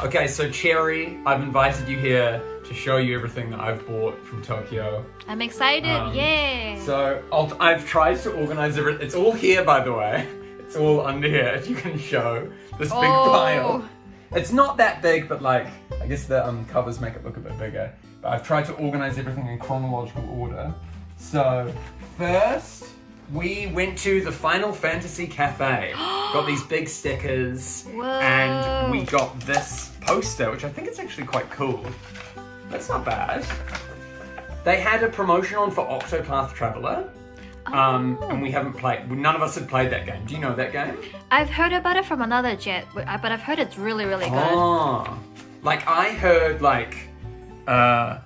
Okay, so Cherry, I've invited you here to show you everything that I've bought from Tokyo. I'm excited, yay! So I've tried to organize everything. It's all here, by the way. It's all under here, if you can show this big pile. It's not that big, but like, I guess the covers make it look a bit bigger. But I've tried to organize everything in chronological order. So, first, we went to the Final Fantasy Cafe. Got these big stickers. Whoa. And we got this poster, which I think is actually quite cool. That's not bad. They had a promotion on for Octopath Traveler. And we haven't played, none of us had played that game. Do you know that game? I've heard about it from another jet, but I've heard it's really, really good. Oh, like I heard like,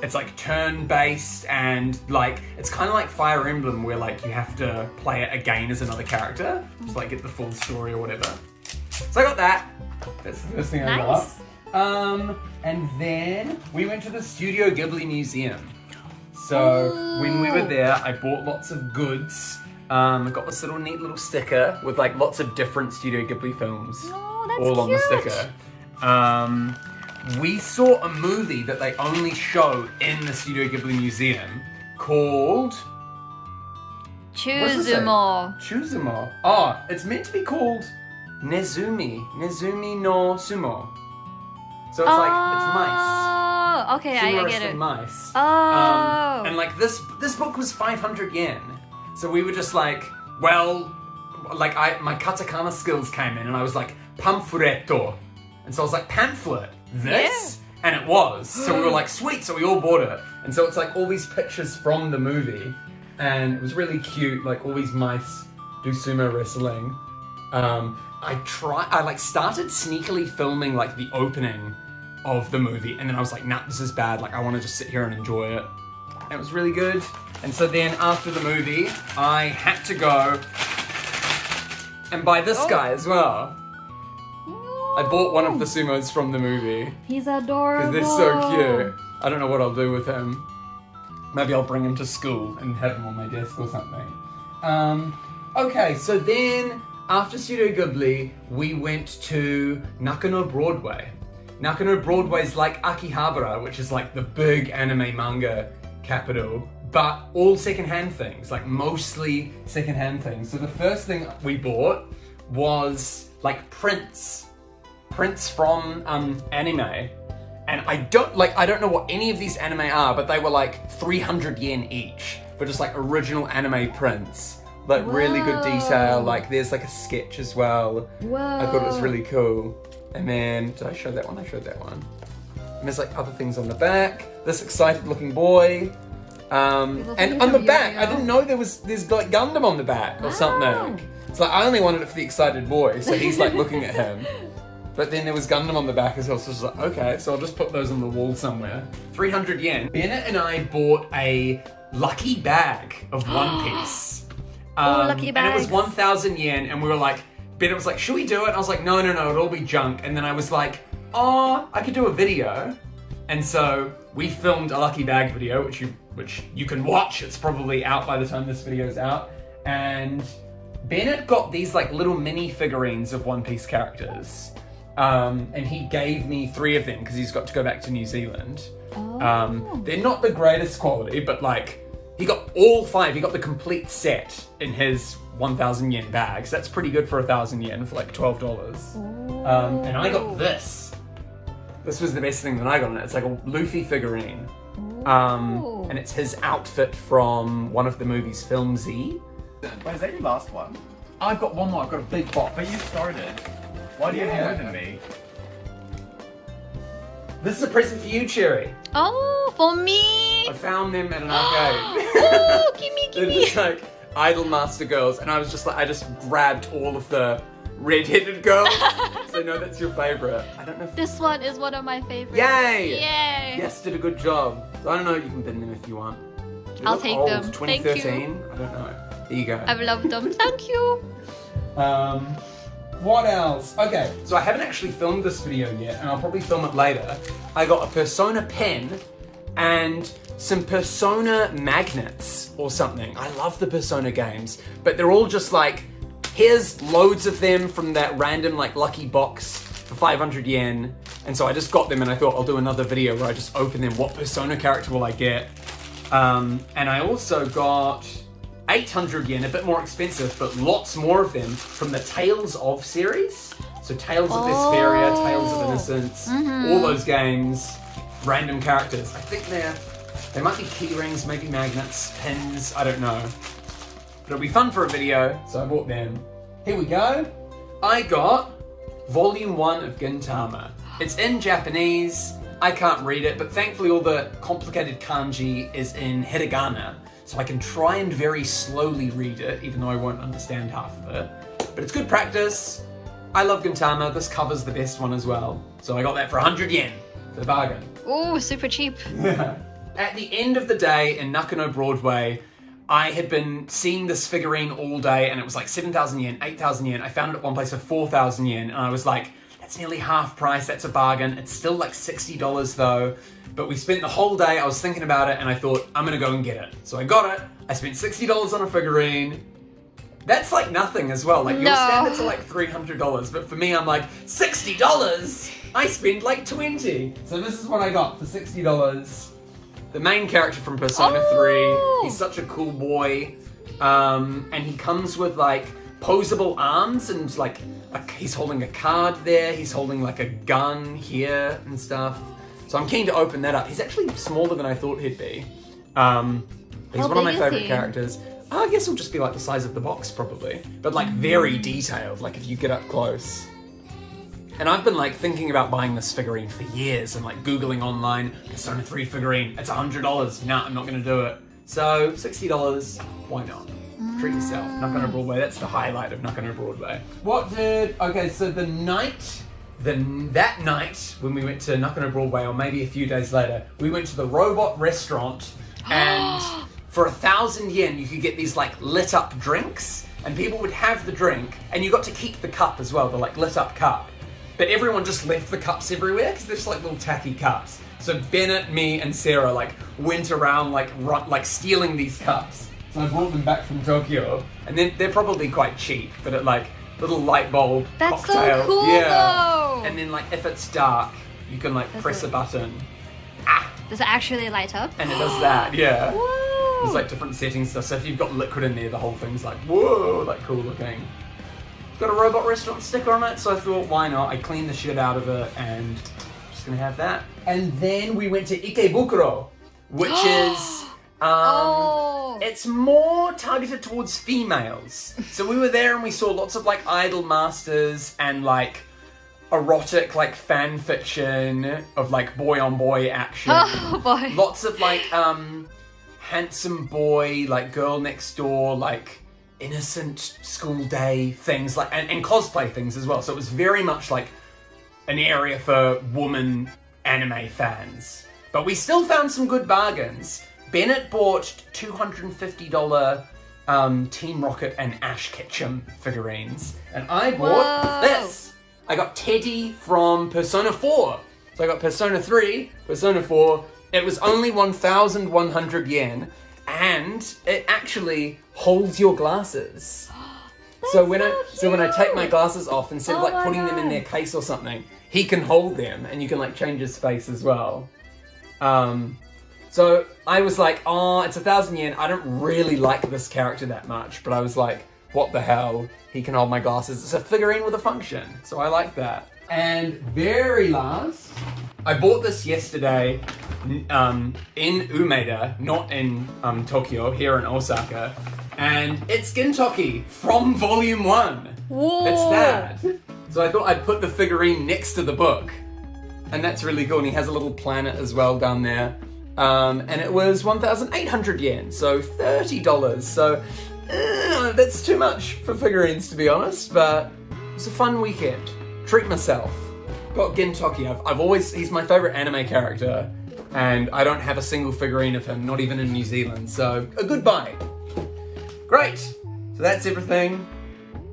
it's like turn-based and like, it's kind of like Fire Emblem where like you have to play it again as another character. Just like get the full story or whatever. So I got that. That's the first thing I got. And then we went to the Studio Ghibli Museum. So when we were there, I bought lots of goods. I got this neat little sticker with like lots of different Studio Ghibli films all on the sticker. We saw a movie that they only show in the Studio Ghibli Museum called Chuzumo. Chuzumo. Oh, it's meant to be called Nezumi no Sumo. So it's like it's mice. Oh, okay, I get it. Mice. Oh. And like this book was 500 yen. So we were just like, well, like my katakana skills came in and I was like, pamphletto. And so I was like, pamphlet? This? Yeah. And it was. So we were like, sweet, so we all bought it. And so it's like all these pictures from the movie. And it was really cute, like all these mice do sumo wrestling. I started sneakily filming like the opening of the movie, and then I was like, nah, this is bad, like I want to just sit here and enjoy it. And it was really good. And so then after the movie, I had to go and buy this guy as well. I bought one of the sumos from the movie. He's adorable. Because they're so cute. I don't know what I'll do with him. Maybe I'll bring him to school and have him on my desk or something. Okay, so then after Studio Ghibli, we went to Nakano Broadway. Nakano Broadway is like Akihabara, which is like the big anime manga capital, but all secondhand things, like mostly secondhand things. So the first thing we bought was like prints from anime. And I don't know what any of these anime are, but they were like 300 yen each for just like original anime prints. Like really good detail, like there's like a sketch as well. Whoa. I thought it was really cool. And then, did I show that one? I showed that one. And there's like other things on the back. This excited looking boy. And on the back, I didn't know there's like Gundam on the back or something. It's like, I only wanted it for the excited boy, so he's like looking at him. But then there was Gundam on the back as well, so I was like, okay, so I'll just put those on the wall somewhere. 300 yen. Bennett and I bought a lucky bag of One Piece. Lucky bags. And it was 1,000 yen, and we were like, Bennett was like, should we do it? And I was like, no, it'll all be junk. And then I was like, oh, I could do a video. And so we filmed a lucky bag video, which you can watch. It's probably out by the time this video is out. And Bennett got these like little mini figurines of One Piece characters. And he gave me 3 of them because he's got to go back to New Zealand. They're not the greatest quality, but like, he got all 5. He got the complete set in his 1,000 yen bag. So that's pretty good for 1,000 yen for like $12. And I got this. This was the best thing that I got on it. It's like a Luffy figurine. And it's his outfit from one of the movies, Film Z. Wait, is that your last one? I've got one more. I've got a big box. But you started. Why do you have more than me? This is a present for you, Cherry. Oh, for me. I found them at an arcade. Oh, gimme. They're just like Idol Master Girls, and I was just like, I just grabbed all of the Redhead Girls. So I know that's your favorite. I don't know if This one is one of my favorites. Yay! Yay! Yes, did a good job. So I don't know, you can bin them if you want. They I'll look take old, them. Thank 2013? you. I don't know. There you go. I've loved them. Thank you. What else? Okay, so I haven't actually filmed this video yet, and I'll probably film it later. I got a Persona pen and some Persona magnets or something. I love the Persona games, but they're all just like, here's loads of them from that random like lucky box for 500 yen, And so I just got them and I thought I'll do another video where I just open them. What Persona character will I get? And I also got 800 yen, a bit more expensive, but lots more of them from the Tales of series. So Tales of Vesperia, Tales of Innocence, all those games, random characters. I think they might be key rings, maybe magnets, pins, I don't know. But it'll be fun for a video, so I bought them. Here we go. I got Volume 1 of Gintama. It's in Japanese. I can't read it, but thankfully all the complicated kanji is in hiragana, so I can try and very slowly read it, even though I won't understand half of it. But it's good practice. I love Gintama. This cover's the best one as well. So I got that for 100 yen, for the bargain. Ooh, super cheap. At the end of the day in Nakano Broadway, I had been seeing this figurine all day and it was like 7,000 yen, 8,000 yen. I found it at one place for 4,000 yen and I was like, that's nearly half price, that's a bargain. It's still like $60 though. But we spent the whole day, I was thinking about it and I thought, I'm gonna go and get it. So I got it, I spent $60 on a figurine. That's like nothing as well. Like your standards are like $300, but for me, I'm like, $60? I spend like 20. So this is what I got for $60. The main character from Persona 3. He's such a cool boy. And he comes with like posable arms and like, he's holding a card there. He's holding like a gun here and stuff. So I'm keen to open that up. He's actually smaller than I thought he'd be. He's one of my favorite characters. I guess it'll just be like the size of the box probably, but like very detailed, like if you get up close. And I've been like thinking about buying this figurine for years and like Googling online, Persona 3 figurine, it's $100. Nah, I'm not gonna do it. So $60, why not? Treat yourself. Nakano Broadway, that's the highlight of Nakano Broadway. So that night when we went to Nakano Broadway, or maybe a few days later, we went to the robot restaurant and for 1,000 yen, you could get these like lit up drinks and people would have the drink and you got to keep the cup as well, the like lit up cup. But everyone just left the cups everywhere because they're just like little tacky cups. So Bennett, me and Sarah like went around like stealing these cups. So I brought them back from Tokyo and then they're probably quite cheap, but at like little light bulb cocktail. That's so cool though! And then like if it's dark, you can like press a button. Does it actually light up? And it does that, yeah. Whoa. There's like different settings stuff. So if you've got liquid in there, the whole thing's like, whoa, like cool looking. It's got a robot restaurant sticker on it, so I thought, why not? I cleaned the shit out of it and just gonna have that. And then we went to Ikebukuro, which is, it's more targeted towards females. So we were there and we saw lots of like idol masters and like erotic like fan fiction of like boy on boy action. Oh boy. Lots of like handsome boy, like girl next door, like innocent school day things, like and cosplay things as well. So it was very much like an area for woman anime fans. But we still found some good bargains. Bennett bought $250 Team Rocket and Ash Ketchum figurines. And I bought this. I got Teddy from Persona 4. So I got Persona 3, Persona 4. It was only 1,100 yen. And it actually holds your glasses. So when I take my glasses off, instead of like putting them in their case or something, he can hold them and you can like change his face as well. So I was like, oh, it's 1,000 yen. I don't really like this character that much, but I was like, what the hell? He can hold my glasses. It's a figurine with a function. So I like that. And very last, I bought this yesterday in Umeda, not in Tokyo, here in Osaka. And it's Gintoki from Volume 1. Whoa. It's that. So I thought I'd put the figurine next to the book. And that's really cool. And he has a little planet as well down there. And it was 1,800 yen, so $30. So that's too much for figurines, to be honest. But it was a fun weekend. Treat myself. Got Gintoki. He's my favorite anime character. And I don't have a single figurine of him, not even in New Zealand. So a good buy. Great. So that's everything.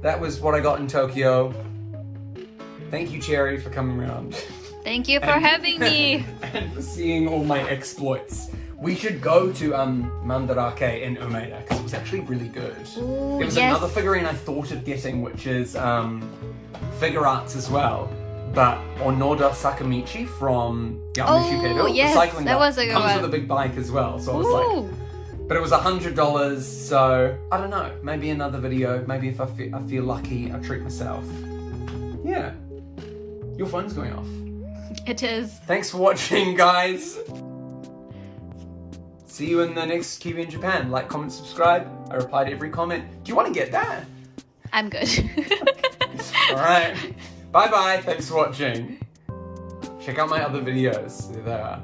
That was what I got in Tokyo. Thank you, Cherry, for coming around. Thank you for having me. And for seeing all my exploits. We should go to Mandarake in Umeda, because it was actually really good. Ooh, there was another figurine I thought of getting, which is Figure Arts as well, but Onoda Sakamichi from Yamamushi Pedal, yes, the cycling that guy, was a good comes one. with a big bike as well. So I was like, Ooh. but it was $100, so I don't know. Maybe another video. Maybe if I feel lucky, I'll treat myself. Yeah. Your phone's going off. It is. Thanks for watching, guys. See you in the next Kiwi in Japan. Like, comment, subscribe. I reply to every comment. Do you want to get that? I'm good. All right. Bye-bye. Thanks for watching. Check out my other videos. There they are.